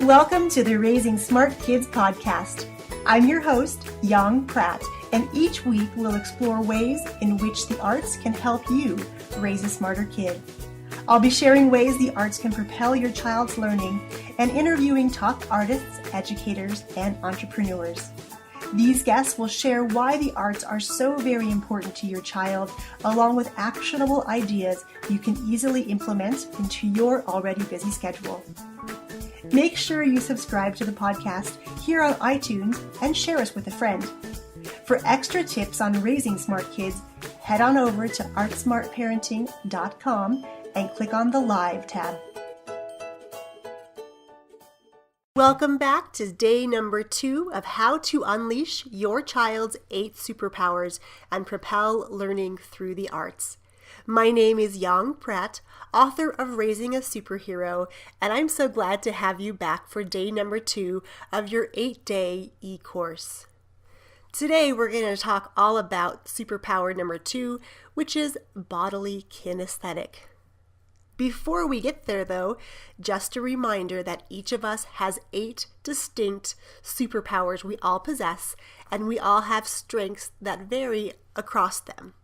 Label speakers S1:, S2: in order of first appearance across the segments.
S1: Welcome to the Raising Smart Kids podcast. I'm your host, Yong, and each week we'll explore ways in which the arts can help you raise a smarter kid. I'll be sharing ways the arts can propel your child's learning and interviewing top artists, educators, and entrepreneurs. These guests will share why the arts are so very important to your child, along with actionable ideas you can easily implement into your already busy schedule. Make sure you subscribe to the podcast here on iTunes and share us with a friend. For extra tips on raising smart kids, head on over to artsmartparenting.com and click on the Live tab. Welcome back to day number 2 of how to unleash your child's 8 superpowers and propel learning through the arts. My name is Yong Pratt, author of Raising a Superhero, and I'm so glad to have you back for day number 2 of your 8-day e-course. Today we're going to talk all about superpower number 2, which is bodily kinesthetic. Before we get there though, just a reminder that each of us has 8 distinct superpowers we all possess, and we all have strengths that vary across them.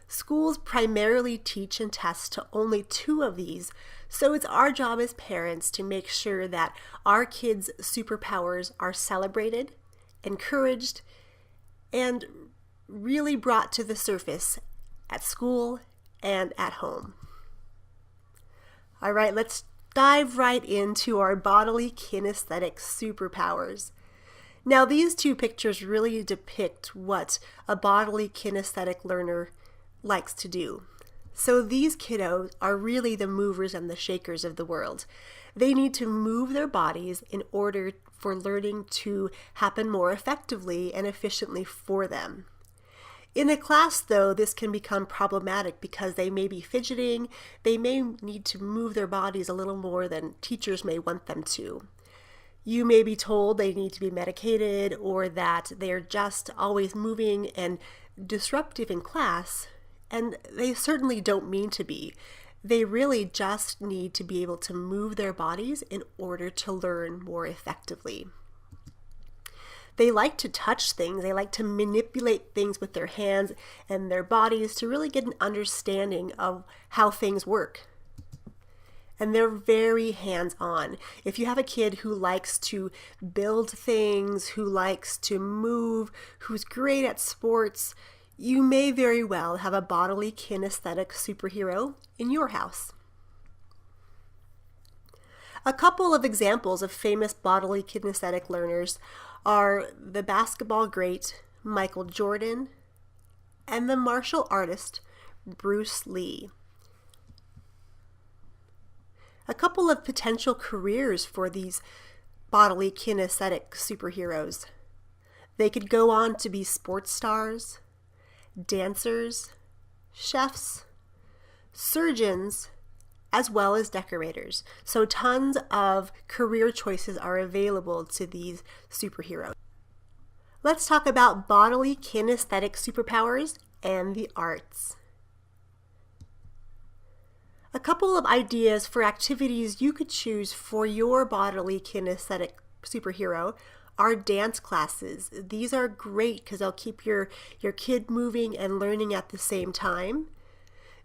S1: Schools primarily teach and test to only 2 of these, so it's our job as parents to make sure that our kids' superpowers are celebrated, encouraged, and really brought to the surface at school and at home. All right, let's dive right into our bodily kinesthetic superpowers. Now, these 2 pictures really depict what a bodily kinesthetic learner likes to do. So these kiddos are really the movers and the shakers of the world. They need to move their bodies in order for learning to happen more effectively and efficiently for them. In a class, though, this can become problematic because they may be fidgeting, they may need to move their bodies a little more than teachers may want them to. You may be told they need to be medicated or that they're just always moving and disruptive in class, and they certainly don't mean to be. They really just need to be able to move their bodies in order to learn more effectively. They like to touch things. They like to manipulate things with their hands and their bodies to really get an understanding of how things work. And they're very hands-on. If you have a kid who likes to build things, who likes to move, who's great at sports, you may very well have a bodily kinesthetic superhero in your house. A couple of examples of famous bodily kinesthetic learners are the basketball great Michael Jordan and the martial artist Bruce Lee. A couple of potential careers for these bodily kinesthetic superheroes. They could go on to be sports stars, dancers, chefs, surgeons, as well as decorators. So tons of career choices are available to these superheroes. Let's talk about bodily kinesthetic superpowers and the arts. A couple of ideas for activities you could choose for your bodily kinesthetic superhero are dance classes. These are great because they'll keep your kid moving and learning at the same time.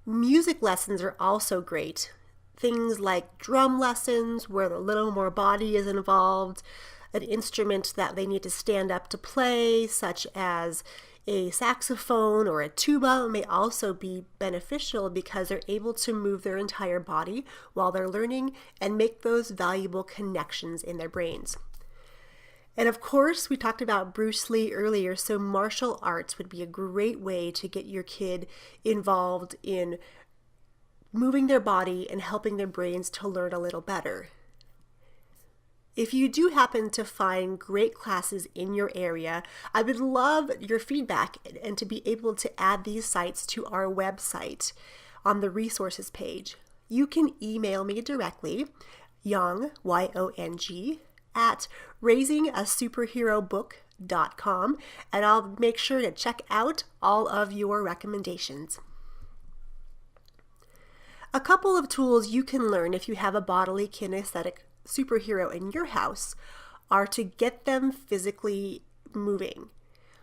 S1: Music lessons are also great. Things like drum lessons where a little more body is involved, an instrument that they need to stand up to play, such as a saxophone or a tuba, may also be beneficial because they're able to move their entire body while they're learning and make those valuable connections in their brains. And of course, we talked about Bruce Lee earlier, so martial arts would be a great way to get your kid involved in moving their body and helping their brains to learn a little better. If you do happen to find great classes in your area, I would love your feedback and to be able to add these sites to our website on the resources page. You can email me directly, Yong, Y-O-N-G, at raisingasuperherobook.com, and I'll make sure to check out all of your recommendations. A couple of tools you can learn if you have a bodily kinesthetic superhero in your house are to get them physically moving.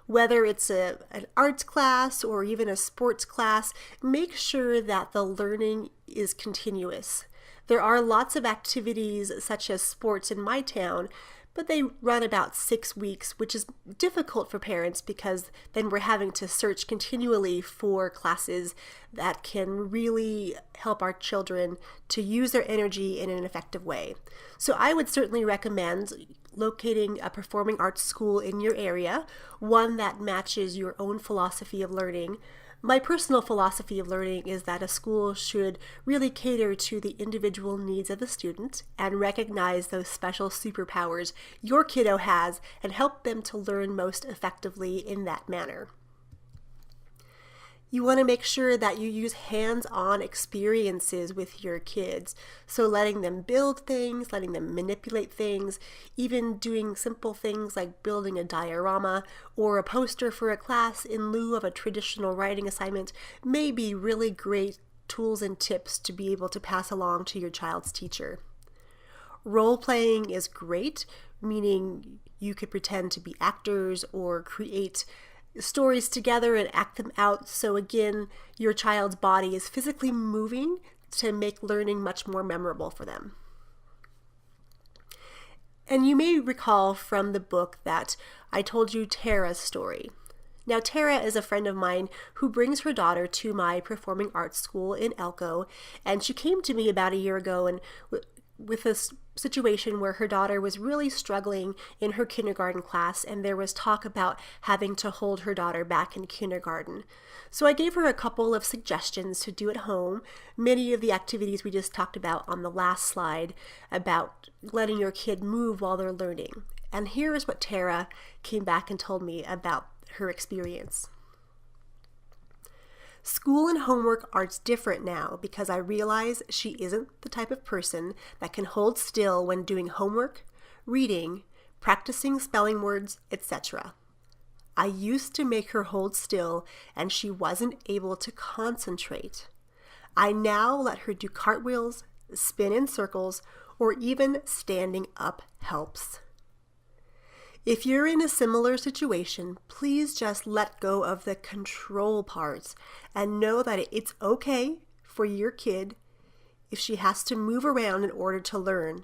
S1: Whether it's an arts class or even a sports class, make sure that the learning is continuous. There are lots of activities such as sports in my town, but they run about 6 weeks, which is difficult for parents because then we're having to search continually for classes that can really help our children to use their energy in an effective way. So I would certainly recommend locating a performing arts school in your area, one that matches your own philosophy of learning. My personal philosophy of learning is that a school should really cater to the individual needs of the student and recognize those special superpowers your kiddo has and help them to learn most effectively in that manner. You want to make sure that you use hands-on experiences with your kids. So letting them build things, letting them manipulate things, even doing simple things like building a diorama or a poster for a class in lieu of a traditional writing assignment may be really great tools and tips to be able to pass along to your child's teacher. Role-playing is great, meaning you could pretend to be actors or create stories together and act them out. So again, your child's body is physically moving to make learning much more memorable for them. And you may recall from the book that I told you Terras Story. Now, Terra is a friend of mine who brings her daughter to my performing arts school in Elko, and she came to me about a year ago and with this situation where her daughter was really struggling in her kindergarten class, and there was talk about having to hold her daughter back in kindergarten. So I gave her a couple of suggestions to do at home, many of the activities we just talked about on the last slide about letting your kid move while they're learning. And here is what Terra came back and told me about her experience. School and homework are different now because I realize she isn't the type of person that can hold still when doing homework, reading, practicing spelling words, etc. I used to make her hold still and she wasn't able to concentrate. I now let her do cartwheels, spin in circles, or even standing up helps. If you're in a similar situation, please just let go of the control parts and know that it's okay for your kid if she has to move around in order to learn.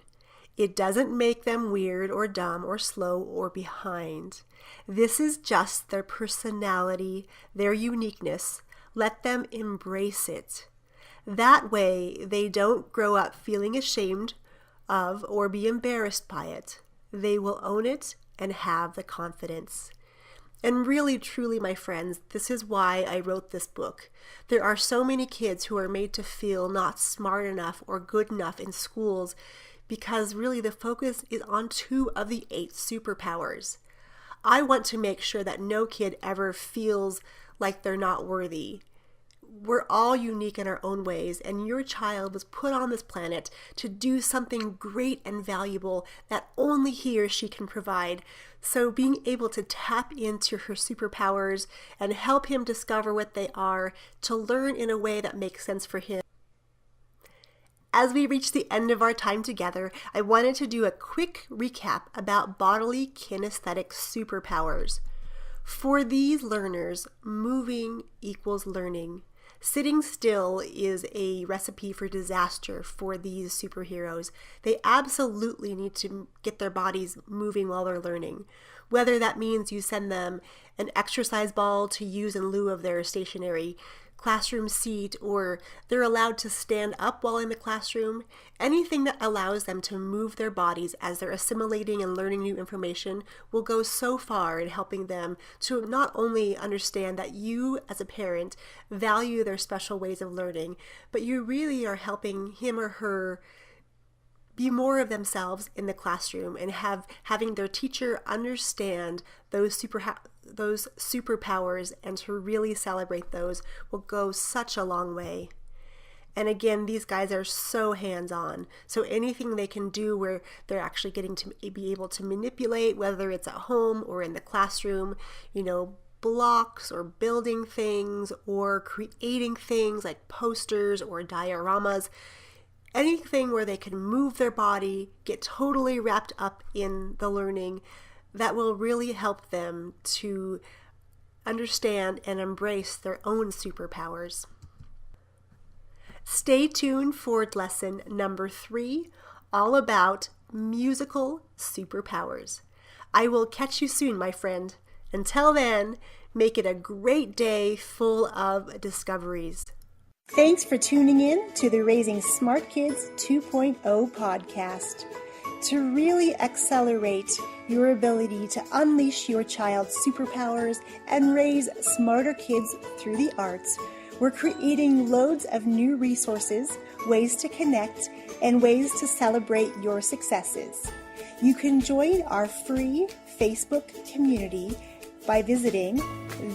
S1: It doesn't make them weird or dumb or slow or behind. This is just their personality, their uniqueness. Let them embrace it. That way, they don't grow up feeling ashamed of or be embarrassed by it. They will own it and have the confidence. And really, truly, my friends, this is why I wrote this book. There are so many kids who are made to feel not smart enough or good enough in schools because really the focus is on 2 of the 8 superpowers. I want to make sure that no kid ever feels like they're not worthy. We're all unique in our own ways, and your child was put on this planet to do something great and valuable that only he or she can provide. So being able to tap into her superpowers and help him discover what they are, to learn in a way that makes sense for him. As we reach the end of our time together, I wanted to do a quick recap about Bodily Kinesthetic Superpowers. For these learners, moving equals learning. Sitting still is a recipe for disaster for these superheroes. They absolutely need to get their bodies moving while they're learning. Whether that means you send them an exercise ball to use in lieu of their stationary classroom seat, or they're allowed to stand up while in the classroom, anything that allows them to move their bodies as they're assimilating and learning new information will go so far in helping them to not only understand that you as a parent value their special ways of learning, but you really are helping him or her be more of themselves in the classroom and having their teacher understand those superpowers and to really celebrate those will go such a long way. And again, these guys are so hands-on. So anything they can do where they're actually getting to be able to manipulate, whether it's at home or in the classroom, blocks or building things or creating things like posters or dioramas, anything where they can move their body, get totally wrapped up in the learning, that will really help them to understand and embrace their own superpowers. Stay tuned for lesson number 3, all about musical superpowers. I will catch you soon, my friend. Until then, make it a great day full of discoveries. Thanks for tuning in to the Raising Smart Kids 2.0 podcast. To really accelerate your ability to unleash your child's superpowers and raise smarter kids through the arts, we're creating loads of new resources, ways to connect, and ways to celebrate your successes. You can join our free Facebook community by visiting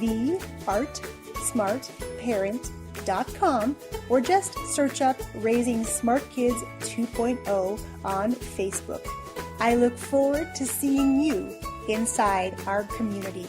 S1: theartsmartparent.com or just search up Raising Smart Kids 2.0 on Facebook. I look forward to seeing you inside our community.